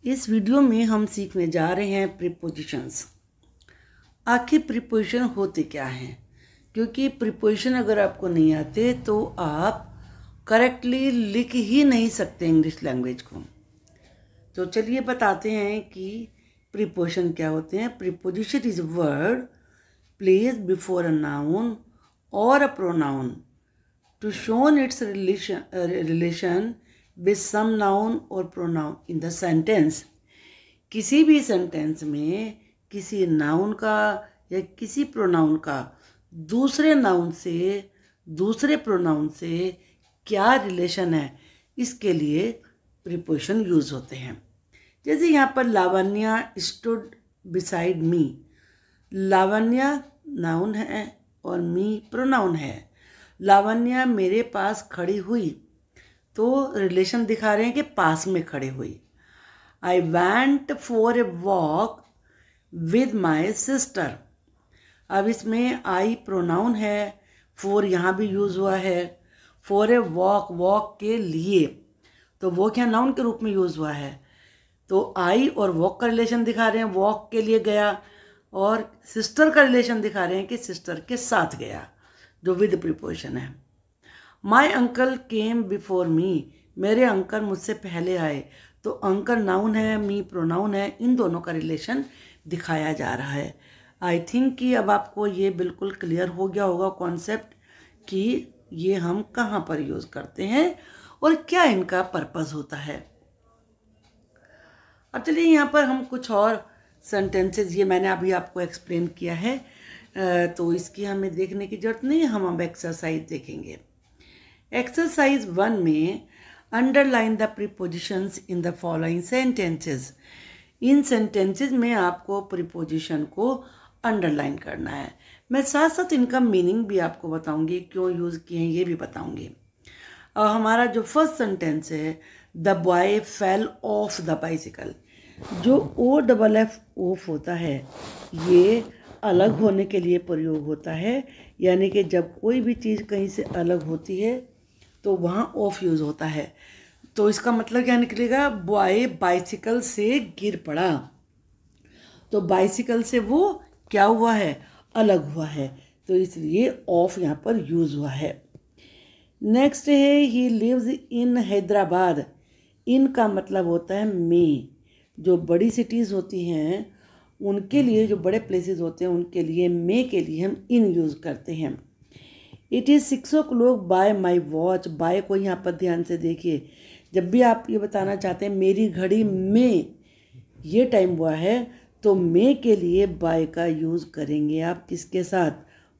इस वीडियो में हम सीखने जा रहे हैं प्रीपोजिशंस। आखिर प्रीपोजिशन होते क्या हैं, क्योंकि प्रीपोजिशन अगर आपको नहीं आते तो आप करेक्टली लिख ही नहीं सकते इंग्लिश लैंग्वेज को। तो चलिए बताते हैं कि प्रीपोजिशन क्या होते हैं। Preposition is word place before a noun और a pronoun to shown its relation with some noun or pronoun in the sentence। किसी भी सेंटेंस में किसी नाउन का या किसी प्रोनाउन का दूसरे नाउन से दूसरे प्रोनाउन से क्या रिलेशन है, इसके लिए प्रीपोजिशन यूज होते हैं। जैसे यहाँ पर Lavanya stood beside me. Lavanya noun है और मी प्रोनाउन है। लावण्या मेरे पास खड़ी हुई, तो रिलेशन दिखा रहे हैं कि पास में खड़ी हुई। I went for a walk with my sister. अब इसमें आई प्रोनाउन है, फॉर यहाँ भी यूज़ हुआ है। फॉर ए वॉक, वॉक के लिए, तो वॉक यहाँ नाउन के रूप में यूज़ हुआ है। तो आई और वॉक का रिलेशन दिखा रहे हैं, वॉक के लिए गया, और सिस्टर का रिलेशन दिखा रहे हैं कि सिस्टर के साथ गया, जो विद प्रीपोजिशन है। My uncle came before me. मेरे अंकल मुझसे पहले आए, तो अंकल नाउन है, मी प्रोनाउन है, इन दोनों का रिलेशन दिखाया जा रहा है। आई थिंक कि अब आपको ये बिल्कुल क्लियर हो गया होगा कॉन्सेप्ट कि ये हम कहाँ पर यूज़ करते हैं और क्या इनका पर्पस होता है। अब चलिए यहाँ पर हम कुछ और सेंटेंसेस, ये मैंने अभी आपको एक्सप्लेन किया है, तो इसकी हमें देखने की जरूरत नहीं है। हम अब एक्सरसाइज देखेंगे। एक्सरसाइज 1 में underline the prepositions in the following sentences. In sentences में आपको प्रीपोजिशन को अंडरलाइन करना है। मैं साथ साथ इनका मीनिंग भी आपको बताऊंगी, क्यों यूज़ किए हैं ये भी बताऊंगी। हमारा जो फर्स्ट सेंटेंस है, the boy fell off the bicycle. जो ओ डबल एफ ऑफ होता है, ये अलग होने के लिए प्रयोग होता है, यानी कि जब कोई भी चीज़ कहीं से अलग होती है तो वहाँ ऑफ यूज़ होता है। तो इसका मतलब क्या निकलेगा, बॉय बाइसिकल से गिर पड़ा, तो बाइसिकल से वो क्या हुआ है, अलग हुआ है, तो इसलिए ऑफ यहाँ पर यूज़ हुआ है। नेक्स्ट है ही लिव्स इन हैदराबाद। इन का मतलब होता है मे। जो बड़ी सिटीज़ होती हैं उनके लिए, जो बड़े प्लेसेस होते हैं उनके लिए मे के लिए हम इन यूज़ करते हैं। It is 6 o'clock by my watch. By को यहाँ पर ध्यान से देखिए। जब भी आप ये बताना चाहते हैं मेरी घड़ी में ये टाइम हुआ है, तो मे के लिए बाय का यूज़ करेंगे आप किसके साथ,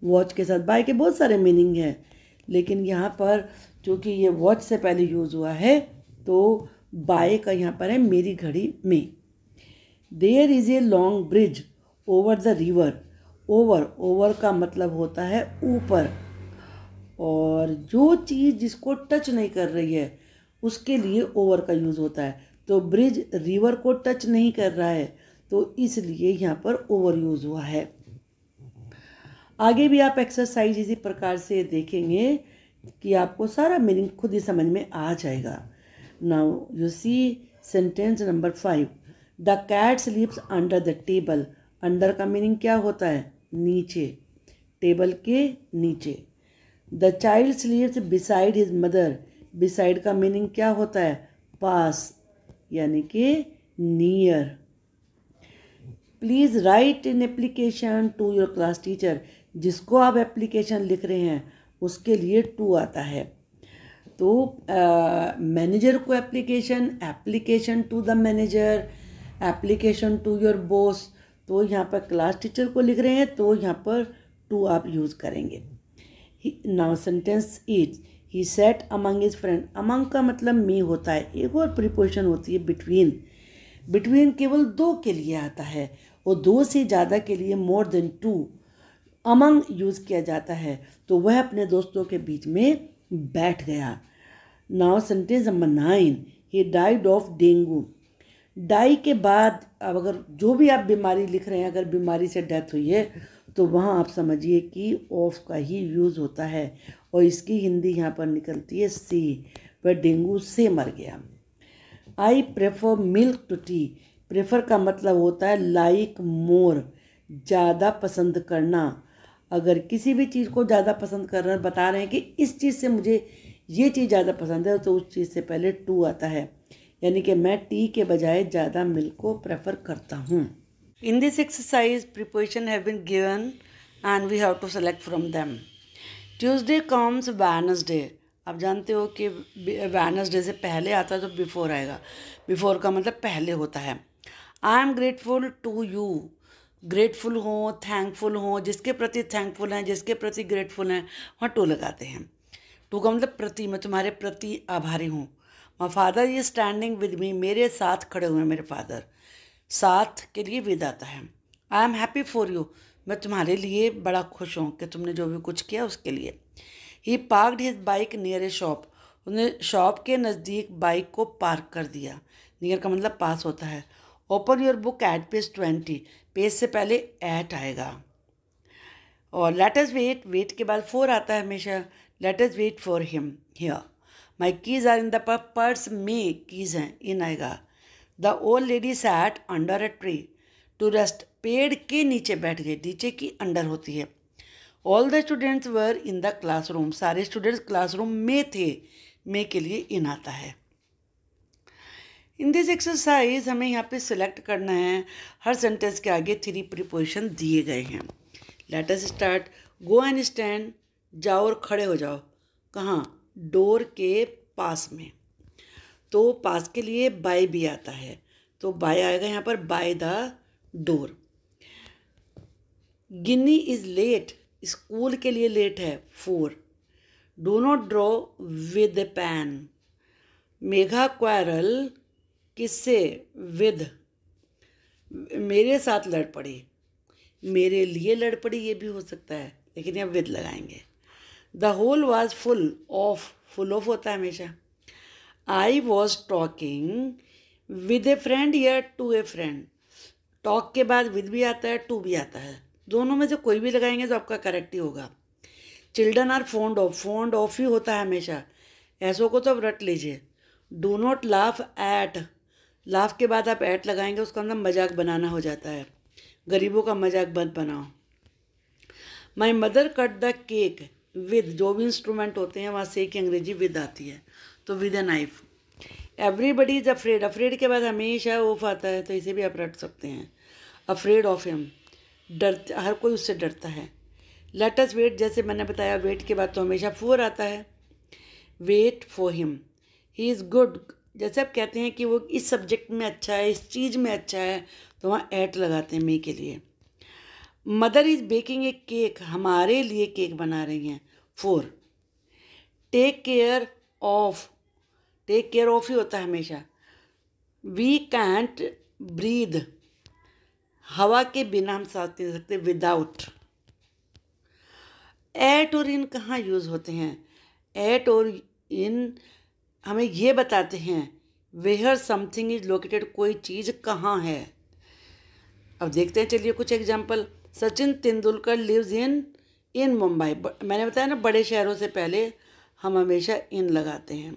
वॉच के साथ। बाय के बहुत सारे मीनिंग हैं, लेकिन यहाँ पर चूँकि ये वॉच से पहले यूज़ हुआ है, तो बाय का यहाँ पर है मेरी घड़ी में। There is a long bridge over the river. Over, over का मतलब होता है ऊपर, और जो चीज़ जिसको टच नहीं कर रही है उसके लिए ओवर का यूज़ होता है। तो ब्रिज रिवर को टच नहीं कर रहा है, तो इसलिए यहाँ पर ओवर यूज़ हुआ है। आगे भी आप एक्सरसाइज इसी प्रकार से देखेंगे कि आपको सारा मीनिंग खुद ही समझ में आ जाएगा। Now you see sentence number 5। The cat sleeps under the table. Under का मीनिंग क्या होता है, नीचे, टेबल के नीचे। The child sleeps beside his mother. Beside का मीनिंग क्या होता है, पास, यानी कि near. Please write an application to your class teacher. जिसको आप एप्लीकेशन लिख रहे हैं उसके लिए टू आता है। तो मैनेजर को application, application to the manager, application to your boss. तो यहाँ पर क्लास टीचर को लिख रहे हैं तो यहाँ पर टू आप यूज़ करेंगे। Now sentence 8। He sat among his friend. Among का मतलब में होता है। एक और प्रीपोजिशन होती है बिटवीन। बिटवीन केवल दो के लिए आता है, और दो से ज़्यादा के लिए more than two among use किया जाता है, तो वह अपने दोस्तों के बीच में बैठ गया। Now sentence number 9। He died of dengue. Die के बाद अब अगर जो भी आप बीमारी लिख रहे हैं, अगर बीमारी से डेथ हुई है तो वहाँ आप समझिए कि ऑफ का ही यूज़ होता है, और इसकी हिंदी यहाँ पर निकलती है से। वह डेंगू से मर गया। I prefer milk to tea. Prefer का मतलब होता है लाइक मोर, ज़्यादा पसंद करना। अगर किसी भी चीज़ को ज़्यादा पसंद कर रहे हैं, बता रहे हैं कि इस चीज़ से मुझे ये चीज़ ज़्यादा पसंद है, तो उस चीज़ से पहले टू आता है, यानी कि मैं टी के बजाय ज़्यादा मिल्क को प्रेफर करता हूँ। In this exercise preposition have been given and we have to select from them. Tuesday comes Wednesday. आप जानते हो कि वेडनेसडे से पहले आता है तो बिफोर आएगा। बिफोर का मतलब पहले होता है। I am grateful to you. Grateful हो, थैंकफुल हो, जिसके प्रति थैंकफुल हैं, जिसके प्रति ग्रेटफुल हैं, वहाँ टू लगाते हैं। टू का मतलब प्रति, मैं तुम्हारे प्रति आभारी हूँ। My father is standing with me. मेरे साथ खड़े हुए हैं मेरे फादर। साथ के लिए विद आता है। I am happy for you. मैं तुम्हारे लिए बड़ा खुश हूँ कि तुमने जो भी कुछ किया उसके लिए। He parked his bike near a shop. उसने शॉप के नज़दीक बाइक को पार्क कर दिया। नियर का मतलब पास होता है। Open your book at page 20। Page से पहले एट आएगा। और लेट अस वेट, वेट के बाद फोर आता है हमेशा। Let us wait for him here. My keys are in the purse में, कीज़ हैं, इन आएगा। The old lady sat under a tree to rest. पेड़ के नीचे बैठ गए, नीचे की अंडर होती है। All the students were in the classroom. सारे स्टूडेंट्स क्लासरूम में थे। में के लिए इन आता है। इन दिस एक्सरसाइज हमें यहाँ पे सिलेक्ट करना है। हर सेंटेंस के आगे 3 प्रीपोजिशन दिए गए हैं। Let us start. Go and stand. जाओ और खड़े हो जाओ। कहाँ? डोर के पास में। तो पास के लिए बाय भी आता है, तो बाय आएगा यहाँ पर, by the door. Ginni is late. School के लिए लेट है, 4। Do not draw with a pen. Megha quarrel किससे? विद। मेरे साथ लड़ पड़ी। मेरे लिए लड़ पड़ी ये भी हो सकता है, लेकिन यहाँ विद लगाएंगे। The whole was full of. Full of होता है हमेशा। I was talking with A friend या टू ए फ्रेंड। टॉक के बाद विद भी आता है, टू भी आता है। दोनों में से कोई भी लगाएंगे तो आपका करेक्ट ही होगा। Children are fond of. Fond of ही होता है हमेशा। ऐसों को तो अब रट लीजिए। Do not laugh at. Laugh के बाद आप एट लगाएंगे, उसका मतलब मजाक बनाना हो जाता है। गरीबों का मजाक मत बनाओ। My mother cut the cake with. जो भी इंस्ट्रूमेंट होते हैं वहाँ से की अंग्रेजी विद आती है, तो with a knife. Everybody is afraid. Afraid के बाद हमेशा ऑफ आता है, तो इसे भी आप रट सकते हैं। Afraid of him. डर, हर कोई उससे डरता है। लेट अस वेट, जैसे मैंने बताया, वेट के बाद तो हमेशा 4 आता है। Wait for him. He is good. जैसे आप कहते हैं कि वो इस सब्जेक्ट में अच्छा है, इस चीज़ में अच्छा है, तो वहाँ एट लगाते हैं मे के लिए। Mother is baking a cake. हमारे लिए केक बना रही हैं, 4। Take care of. Take care of ही होता है हमेशा। We can't breathe. हवा के बिना हम सांस नहीं सकते, विदाउट। एट और इन कहाँ यूज़ होते हैं? एट और इन हमें ये बताते हैं वेयर समथिंग इज लोकेटेड, कोई चीज़ कहाँ है। अब देखते हैं, चलिए कुछ example. Sachin Tendulkar lives in Mumbai. मैंने बताया ना, बड़े शहरों से पहले हम हमेशा इन लगाते हैं,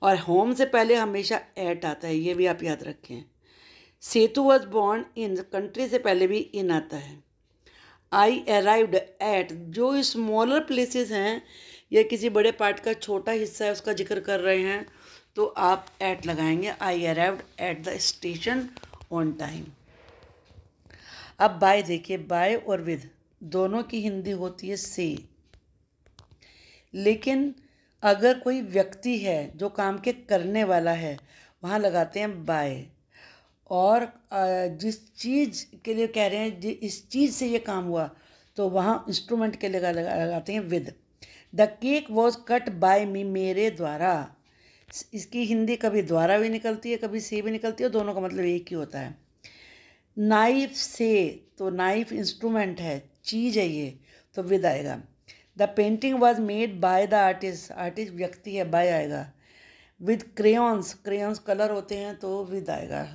और होम से पहले हमेशा एट आता है, ये भी आप याद रखें। सेतु वॉज बॉर्न इन। कंट्री से पहले भी इन आता है। आई अराइव्ड एट। जो स्मॉलर प्लेसेस हैं या किसी बड़े पार्ट का छोटा हिस्सा है उसका जिक्र कर रहे हैं, तो आप एट लगाएंगे। आई arrived at the station on time. अब बाय देखिए, बाय और विद दोनों की हिंदी होती है से। लेकिन अगर कोई व्यक्ति है जो काम के करने वाला है, वहाँ लगाते हैं बाय। और जिस चीज़ के लिए कह रहे हैं इस चीज़ से ये काम हुआ, तो वहाँ इंस्ट्रूमेंट के लिए लगाते हैं with. The cake was cut by me. मेरे द्वारा। इसकी हिंदी कभी द्वारा भी निकलती है, कभी से भी निकलती है, दोनों का मतलब एक ही होता है। नाइफ से, तो नाइफ इंस्ट्रूमेंट है, चीज़ है ये, तो विद आएगा। The painting was made by the artist. Artist व्यक्ति है, बाय आएगा। With crayons. क्रेयॉन्स कलर होते हैं, तो विद आएगा।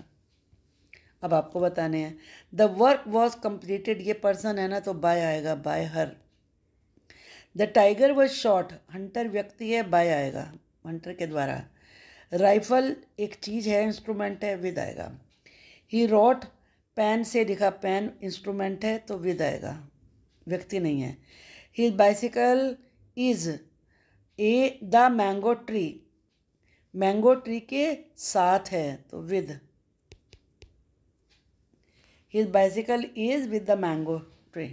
अब आपको बताने हैं। The work was completed. ये पर्सन है ना, तो बाय आएगा, bye her. The tiger was shot. Hunter व्यक्ति है, बाय आएगा, हंटर के द्वारा। राइफल एक चीज़ है, इंस्ट्रूमेंट है, विद आएगा। ही रॉट, पेन से लिखा, पेन इंस्ट्रूमेंट है तो विद आएगा, व्यक्ति नहीं है। He bicycle is a the mango tree, mango tree के साथ है तो with. His bicycle is with the mango tree.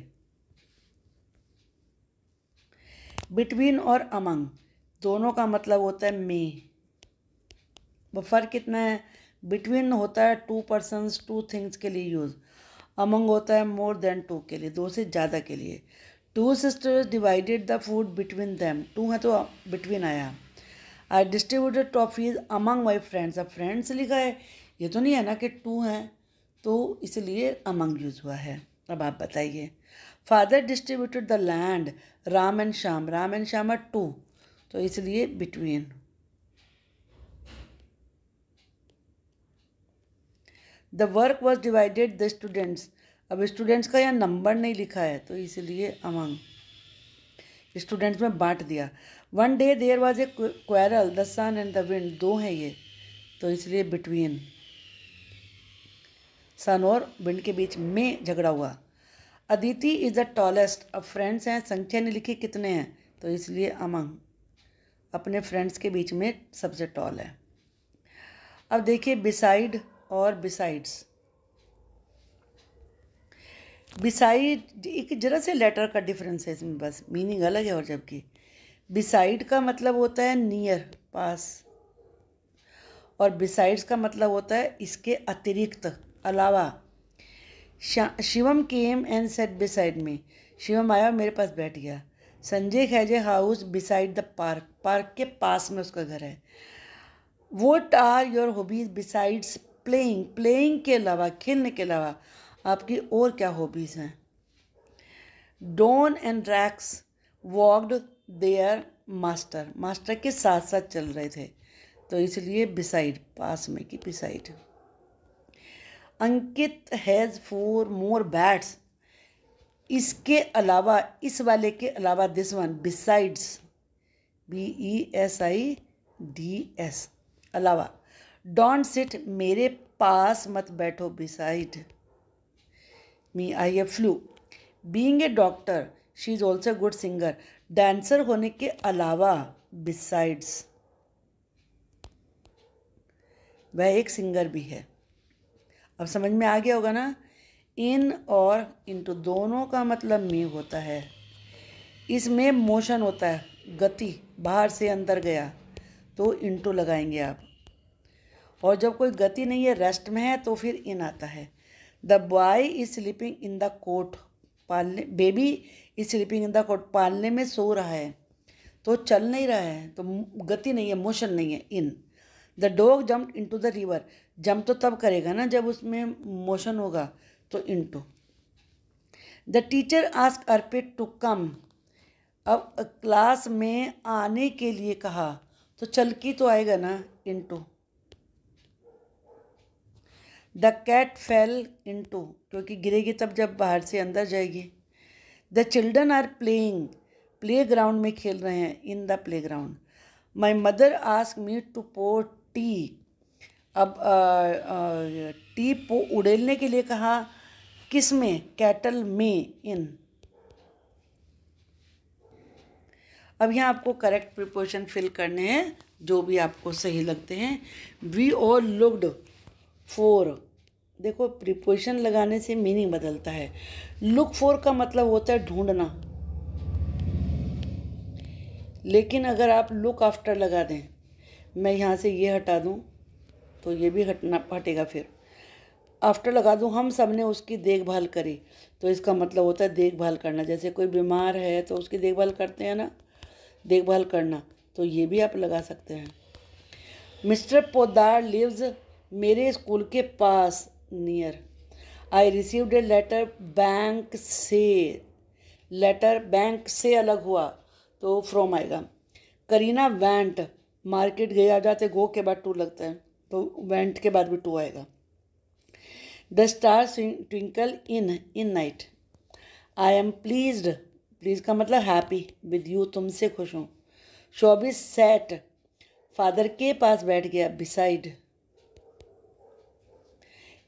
Between और अमंग दोनों का मतलब होता है में। वो फ़र्क कितना है? बिटवीन होता है टू पर्सन्स टू थिंग्स के लिए यूज़, अमंग होता है मोर देन टू के लिए, दो से ज़्यादा के लिए। Two sisters divided the food between them, two है तो बिटवीन आया। I distributed toffees among my friends, अब फ्रेंड्स लिखा है, ये तो नहीं है ना कि टू हैं, तो इसलिए अमंग यूज़ हुआ है। अब आप बताइए। Father distributed the land Ram and Shyam, Ram and Shyam are two, तो इसलिए between. The work was divided the students, अब स्टूडेंट्स का यहाँ नंबर नहीं लिखा है तो इसलिए अमंग, स्टूडेंट्स में बांट दिया। One day there was a quarrel the sun and the wind, दो हैं ये तो इसलिए बिटवीन, सन और विंड के बीच में झगड़ा हुआ। अदिति इज द टॉलेस्ट, अब फ्रेंड्स हैं, संख्या नहीं लिखी कितने हैं तो इसलिए अमंग, अपने फ्रेंड्स के बीच में सबसे टॉल है। अब देखिए बिसाइड और बिसाइड्स। बिसाइड एक जरा से लेटर का डिफरेंस है इसमें, बस मीनिंग अलग है। और जबकि बिसाइड का मतलब होता है नियर, पास, और बिसाइड्स का मतलब होता है इसके अतिरिक्त, अलावा। Shivam came and sat beside me, Shivam आया और मेरे पास बैठ गया। Sanjay has a house beside the park, park के पास में उसका घर है। What are your hobbies besides playing, playing के अलावा, खेलने के अलावा आपकी और क्या हॉबीज़ हैं? Don and Rex walked their master, master के साथ साथ चल रहे थे तो इसलिए बिसाइड, पास में की beside. Ankit has 4 more bats, इसके अलावा, इस वाले के अलावा, दिस वन बिसाइड्स, BESIDS, अलावा। डोंट सिट, मेरे पास मत बैठो, beside me, I have flu. Being a doctor, she is also good singer, dancer होने के अलावा, बिसाइड्स, वह एक सिंगर भी है। अब समझ में आ गया होगा ना? इन और इनटू दोनों का मतलब में होता है। इसमें मोशन होता है, गति, बाहर से अंदर गया तो इनटू लगाएंगे आप, और जब कोई गति नहीं है, रेस्ट में है, तो फिर इन आता है। The boy is sleeping in the cot, पालने, baby is sleeping in the cot, पालने में सो रहा है तो चल नहीं रहा है, तो गति नहीं है, मोशन नहीं है, in. The dog jump into the river, jump तो तब करेगा ना जब उसमें मोशन होगा, तो into. The teacher ask Arpit to come, अब क्लास में आने के लिए कहा तो चल की तो आएगा ना, into. The cat fell into, क्योंकि गिरेगी तब जब बाहर से अंदर जाएगी। The children are playing, playground में खेल रहे हैं, in the playground. My mother ask me to pour tea, अब टी उड़ेलने के लिए कहा, किस में? कैटल में, इन। अब यहाँ आपको करेक्ट प्रिपोजिशन फिल करने हैं जो भी आपको सही लगते हैं। वी ऑल लुक्ड फॉर, देखो प्रिपोजिशन लगाने से मीनिंग बदलता है। लुक फॉर का मतलब होता है ढूंढना, लेकिन अगर आप लुक आफ्टर लगा दें, मैं यहाँ से ये हटा दूँ तो ये भी हटेगा, फिर आफ्टर लगा दूँ, हम सब ने उसकी देखभाल करी, तो इसका मतलब होता है देखभाल करना। जैसे कोई बीमार है तो उसकी देखभाल करते हैं ना, देखभाल करना, तो ये भी आप लगा सकते हैं। मिस्टर पोदार लिव्स, मेरे स्कूल के पास, near. I received a letter bank से, लेटर बैंक से अलग हुआ तो फ्रॉम आएगा। करीना वेंट, मार्केट गया, जाते गो के बाद टू लगता है तो वेंट के बाद भी टू आएगा। The star twinkle in night. I am pleased, please का मतलब हैप्पी, विद यू, तुमसे खुश हूँ। शोभित सेट, फादर के पास बैठ गया, beside.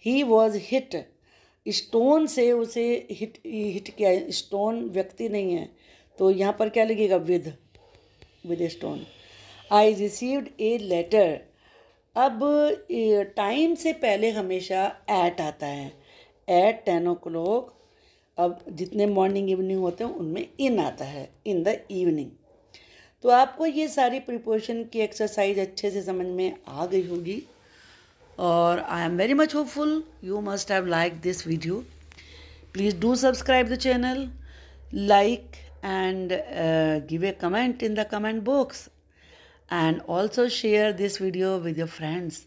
He was hit, stone से उसे हिट किया। स्टोन व्यक्ति नहीं है, तो यहाँ पर क्या लगेगा, with stone. I received a letter. अब टाइम से पहले हमेशा एट आता है, एट 10 o'clock। अब जितने मॉर्निंग इवनिंग होते हैं उनमें इन आता है, इन द इवनिंग। तो आपको ये सारी प्रिपोजिशन की एक्सरसाइज अच्छे से समझ में आ गई होगी, और I am very much hopeful you must have liked this video. Please do subscribe the channel, like and give a comment in the comment box, and also share this video with your friends.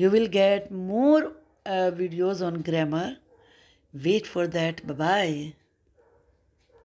You will get more videos on grammar. Wait for that. Bye bye.